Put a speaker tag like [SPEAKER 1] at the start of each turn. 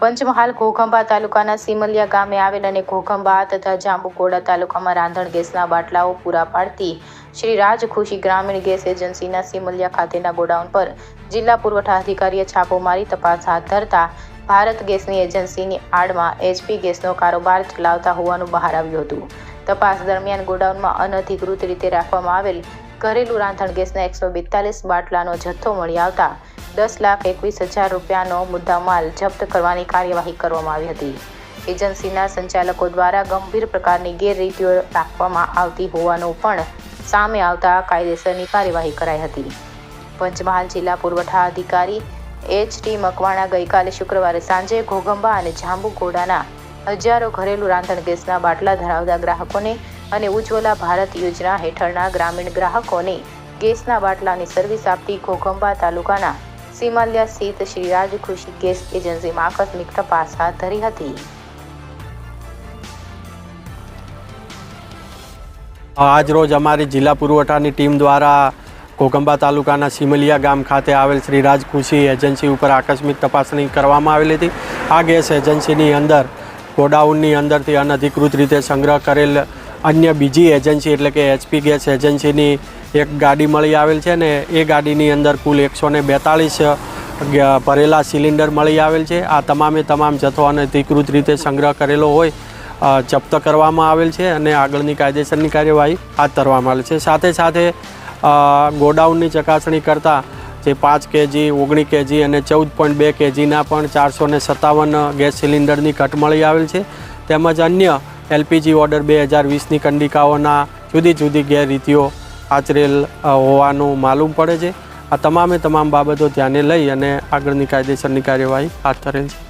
[SPEAKER 1] પંચમહાલ ઘોઘંબા તાલુકાના સિમલિયા ગામે આવેલ અને ઘોઘંબા તથા જાંબુઘોડા તાલુકામાં રાંધણ ગેસના બાટલાઓ પૂરા પાડતી શ્રી રાજ ખુશી ગ્રામીણ ગેસ એજન્સીના સિમલિયા ખાતેના ગોડાઉન પર જિલ્લા પુરવઠા અધિકારીએ છાપો મારી તપાસ હાથ ધરતા ભારત ગેસની એજન્સીની આડમાં એચપી ગેસનો કારોબાર ચલાવતા હોવાનું બહાર આવ્યું હતું। તપાસ દરમિયાન ગોડાઉનમાં અનધિકૃત રીતે રાખવામાં આવેલ ઘરેલું રાંધણ ગેસના 142 બાટલાનો જથ્થો મળી આવતા 10,21,000 રૂપિયાનો મુદ્દામાલ જપ્ત કરવાની કાર્યવાહી કરવામાં આવી હતી। એજન્સીના સંચાલકો દ્વારા ગંભીર પ્રકારની ગેરરીતિઓ રાખવામાં આવતી હોવાનું પણ સામે આવતા કાયદેસરની કાર્યવાહી કરાઈ હતી। પંચમહાલ જિલ્લા પુરવઠા અધિકારી એચ.ટી. મકવાણા ગઈકાલે શુક્રવારે સાંજે ઘોઘંબા અને જાંબુઘોડાના હજારો ઘરેલું રાંધણ ગેસના બાટલા ધરાવતા ગ્રાહકોને અને ઉજ્જવલા ભારત યોજના હેઠળના ગ્રામીણ ગ્રાહકોને ગેસના બાટલાની સર્વિસ આપતી ઘોઘંબા તાલુકાના સિમલિયા સ્થિત શ્રી રાજ ખુશી ગેસ એજન્સીમાં આકસ્મિક તપાસ હાથ ધરી હતી।
[SPEAKER 2] આજ રોજ અમારી જિલ્લા પુરવઠાની ટીમ દ્વારા ઘોઘંબા તાલુકાના સિમલિયા ગામ ખાતે આવેલ શ્રી રાજ ખુશી એજન્સી ઉપર આકસ્મિક તપાસણી કરવામાં આવેલી હતી। આ ગેસ એજન્સીની અંદર ગોડાઉનની અંદરથી અનધિકૃત રીતે સંગ્રહ કરેલ અન્ય બીજી એજન્સી એટલે કે એચપી ગેસ એજન્સીની એક ગાડી મળી આવેલ છે ને એ ગાડીની અંદર કુલ 142 ભરેલા સિલિન્ડર મળી આવેલ છે। આ તમામે તમામ જથ્થો અનધિકૃત રીતે સંગ્રહ કરેલો હોય જપ્ત કરવામાં આવેલ છે અને આગળની કાયદેસરની કાર્યવાહી હાથ ધરવામાં આવેલ છે। સાથે સાથે ગોડાઉનની ચકાસણી કરતાં જે 5 કેજી 19 કેજી અને 14.2 કેજીના પણ 457 ગેસ સિલિન્ડરની કટ મળી આવેલ છે તેમજ અન્ય એલપીજી ઓર્ડર 2020ની કંડિકાઓના જુદી જુદી ગેરરીતિઓ આચરેલ હોવાનું માલુમ પડે છે। આ તમામે તમામ બાબતો ધ્યાને લઈ અને આગળની કાયદેસરની કાર્યવાહી હાથ ધરેલ છે।